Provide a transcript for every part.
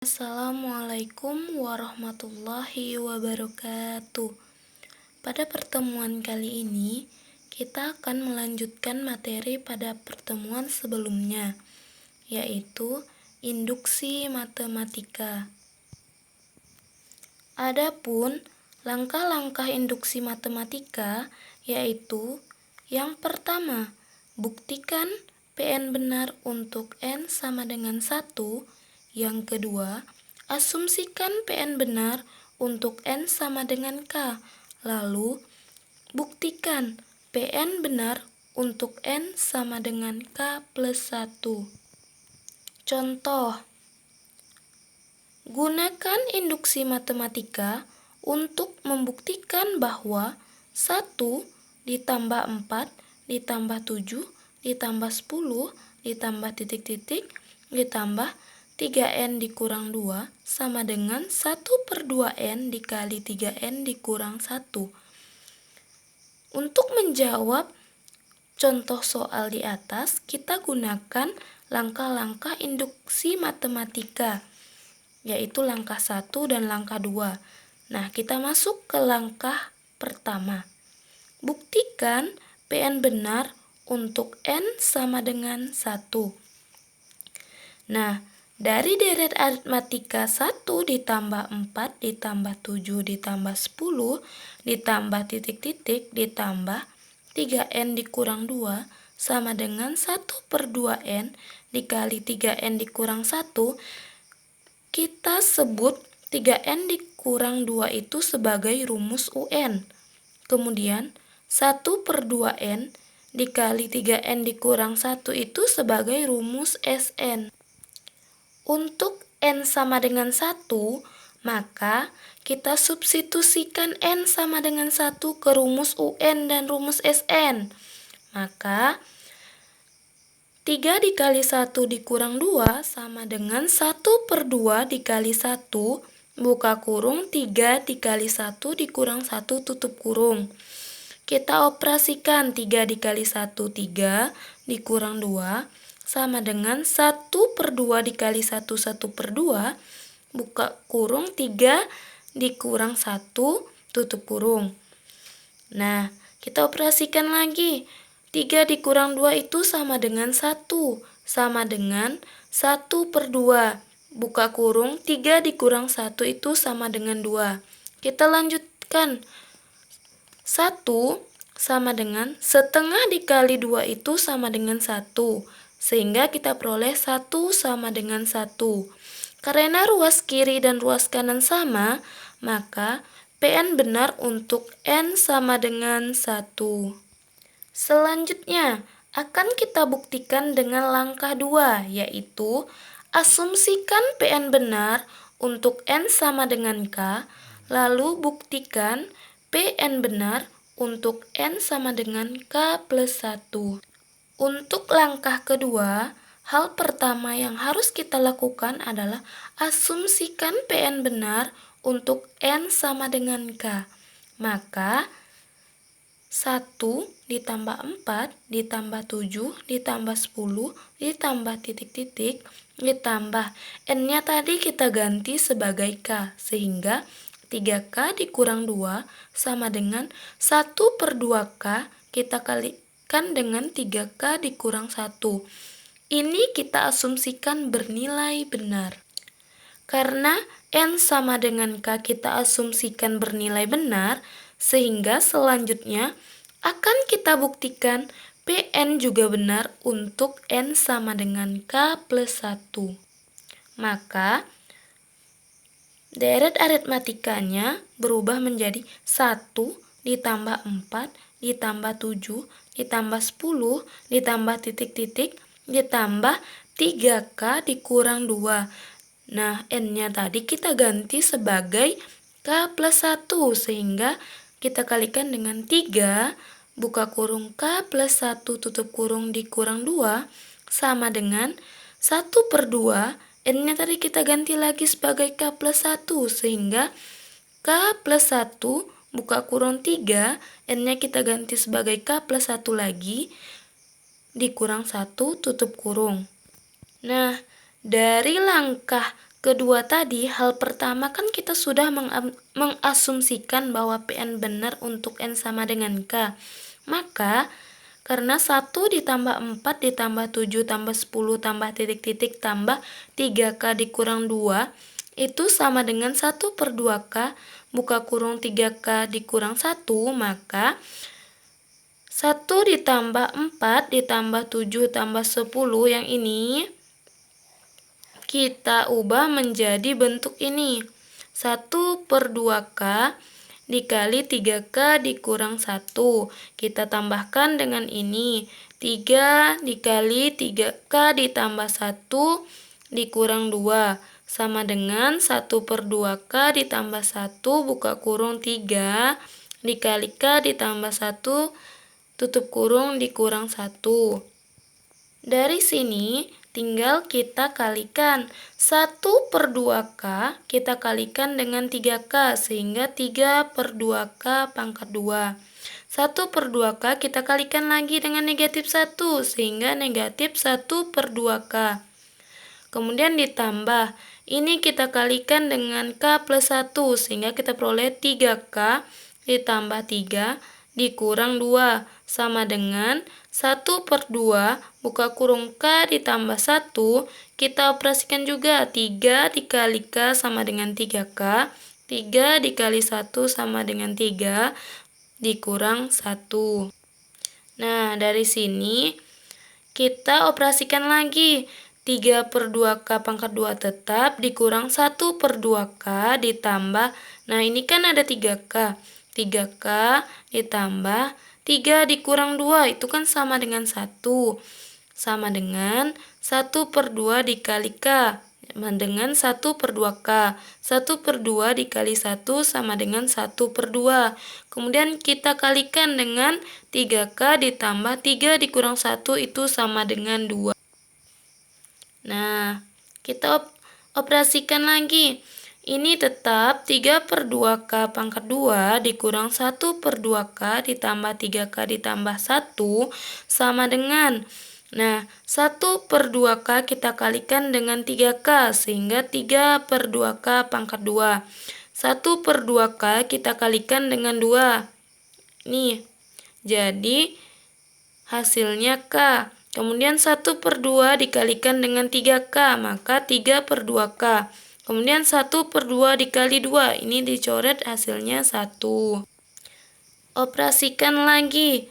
Assalamualaikum warahmatullahi wabarakatuh. Pada pertemuan kali ini, kita akan melanjutkan materi pada pertemuan sebelumnya, yaitu induksi matematika. Adapun langkah-langkah induksi matematika yaitu yang pertama, buktikan Pn benar untuk N sama dengan 1. Yang kedua, asumsikan Pn benar untuk N sama dengan K. Lalu, buktikan Pn benar untuk N sama dengan K plus 1. Contoh, gunakan induksi matematika untuk membuktikan bahwa 1 ditambah 4 ditambah 7 ditambah 10 ditambah titik-titik ditambah 3N dikurang 2 sama dengan 1/2N dikali 3N dikurang 1. Untuk menjawab contoh soal di atas, kita gunakan langkah-langkah induksi matematika, yaitu langkah 1 dan langkah 2. Nah, kita masuk ke langkah pertama. Buktikan Pn benar untuk N sama dengan 1. Nah, dari deret aritmatika 1 ditambah 4 ditambah 7 ditambah 10 ditambah titik-titik ditambah 3N dikurang 2 sama dengan 1/2N dikali 3N dikurang 1, kita sebut 3N dikurang 2 itu sebagai rumus UN. Kemudian 1/2N dikali 3N dikurang 1 itu sebagai rumus SN. Untuk N sama dengan 1, maka kita substitusikan N sama dengan 1 ke rumus UN dan rumus SN. Maka 3 dikali 1 dikurang 2 sama dengan 1/2 dikali 1 buka kurung 3 dikali 1 dikurang 1 tutup kurung. Kita operasikan 3 dikali 1, 3 dikurang 2 sama dengan 1/2 dikali 1, 1/2 buka kurung 3 dikurang 1 tutup kurung. Nah, kita operasikan lagi. 3 dikurang 2 itu sama dengan 1, sama dengan 1/2 buka kurung 3 dikurang 1 itu sama dengan 2. Kita lanjutkan. 1 sama dengan setengah dikali 2 itu sama dengan 1. Sehingga kita peroleh 1 sama dengan 1. Karena ruas kiri dan ruas kanan sama, maka Pn benar untuk N sama dengan 1. Selanjutnya, akan kita buktikan dengan langkah 2, yaitu asumsikan Pn benar untuk N sama dengan K, lalu buktikan Pn benar untuk N sama dengan K plus 1. Untuk langkah kedua, hal pertama yang harus kita lakukan adalah asumsikan Pn benar untuk N sama dengan K. Maka 1 ditambah 4 ditambah 7 ditambah 10 ditambah titik-titik ditambah N-nya tadi kita ganti sebagai K, sehingga 3K dikurang 2 sama dengan 1/2K kita kalikan dengan 3K dikurang 1. Ini kita asumsikan bernilai benar. Karena N sama dengan K kita asumsikan bernilai benar, sehingga selanjutnya akan kita buktikan Pn juga benar untuk N sama dengan K plus 1. Maka deret aritmatikanya berubah menjadi 1 ditambah 4 ditambah 7 ditambah 10 ditambah titik-titik ditambah 3K dikurang 2. Nah, N-nya tadi kita ganti sebagai K plus 1, sehingga kita kalikan dengan 3 buka kurung K plus 1 tutup kurung dikurang 2 sama dengan 1/2. N-nya tadi kita ganti lagi sebagai K plus 1, sehingga K plus 1 buka kurung 3, N-nya kita ganti sebagai K plus 1 lagi, dikurang 1 tutup kurung. Nah, dari langkah kedua tadi, hal pertama kan kita sudah mengasumsikan bahwa PN benar untuk N sama dengan K. Maka, karena 1 ditambah 4 ditambah 7 tambah 10 tambah titik-titik tambah 3K dikurang 2, itu sama dengan 1 per 2K, buka kurung 3K dikurang 1, maka 1 ditambah 4 ditambah 7 tambah 10 yang ini kita ubah menjadi bentuk ini. 1 per 2K dikali 3K dikurang 1. Kita tambahkan dengan ini. 3 dikali 3K ditambah 1 dikurang 2. Sama dengan 1 per 2K ditambah 1 buka kurung 3 dikali K ditambah 1 tutup kurung dikurang 1. Dari sini tinggal kita kalikan 1 per 2K kita kalikan dengan 3K sehingga 3 per 2K pangkat 2. 1 per 2K kita kalikan lagi dengan negatif 1 sehingga negatif 1 per 2K. Kemudian ditambah, ini kita kalikan dengan K plus 1 sehingga kita peroleh 3K ditambah 3 dikurang 2 sama dengan 1 per 2 buka kurung K ditambah 1, kita operasikan juga 3 dikali K sama dengan 3K, 3 dikali 1 sama dengan 3 dikurang 1. Nah, dari sini kita operasikan lagi 3 per 2K pangkat 2 tetap dikurang 1 per 2K ditambah, nah ini kan ada 3K, 3K ditambah 3 dikurang 2 itu kan sama dengan 1. Sama dengan 1 per 2 dikali K dengan 1 per 2K. 1 per 2 dikali 1 sama dengan 1 per 2. Kemudian kita kalikan dengan 3K ditambah 3 dikurang 1 itu sama dengan 2. Nah, kita operasikan lagi. Ini tetap 3 per 2K pangkat 2 dikurang 1 per 2K ditambah 3K ditambah 1 sama dengan, nah 1 per 2K kita kalikan dengan 3K sehingga 3 per 2K pangkat 2. 1 per 2K kita kalikan dengan 2. Nih, jadi hasilnya K. Kemudian 1 per 2 dikalikan dengan 3K, maka 3 per 2K. Kemudian 1 per 2 dikali 2, ini dicoret hasilnya 1. Operasikan lagi.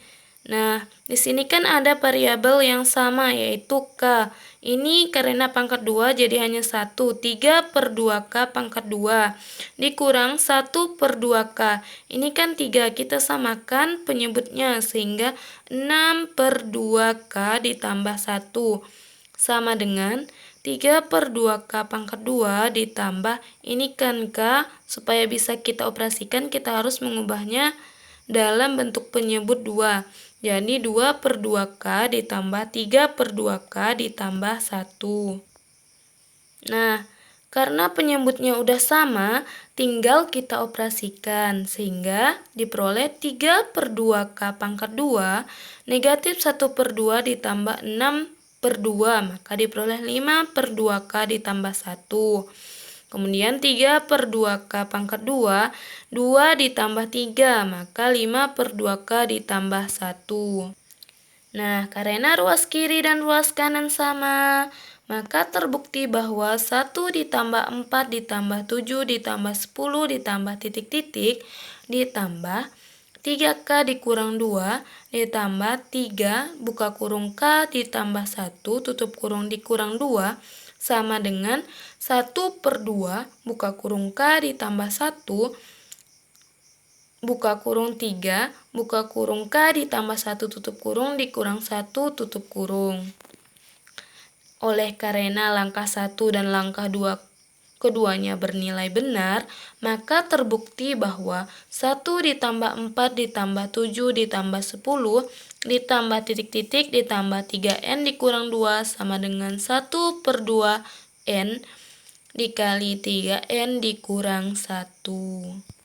Nah, di sini kan ada variabel yang sama yaitu K. Ini karena pangkat 2 jadi hanya 1. 3 per 2K pangkat 2 dikurang 1 per 2K. Ini kan 3, kita samakan penyebutnya sehingga 6 per 2K ditambah 1 sama dengan 3 per 2K pangkat 2 ditambah ini kan K, supaya bisa kita operasikan kita harus mengubahnya dalam bentuk penyebut 2. Jadi 2 per 2K ditambah 3 per 2K ditambah 1. Nah, karena penyebutnya udah sama, tinggal kita operasikan sehingga diperoleh 3 per 2K pangkat 2 negatif 1 per 2 ditambah 6 per 2, maka diperoleh 5 per 2K ditambah 1. Kemudian 3 per 2K pangkat 2, 2 ditambah 3, maka 5 per 2K ditambah 1. Nah, karena ruas kiri dan ruas kanan sama, maka terbukti bahwa 1 ditambah 4 ditambah 7 ditambah 10 ditambah titik-titik ditambah 3K dikurang 2 ditambah 3 buka kurung K ditambah 1 tutup kurung dikurang 2 sama dengan 1 per 2 buka kurung K ditambah 1 buka kurung 3 buka kurung K ditambah 1 tutup kurung dikurang 1 tutup kurung. Oleh karena langkah 1 dan langkah 2 keduanya bernilai benar, maka terbukti bahwa 1 ditambah 4 ditambah 7 ditambah 10 ditambah titik-titik ditambah 3N dikurang 2 sama dengan 1 per 2N dikali 3N dikurang 1.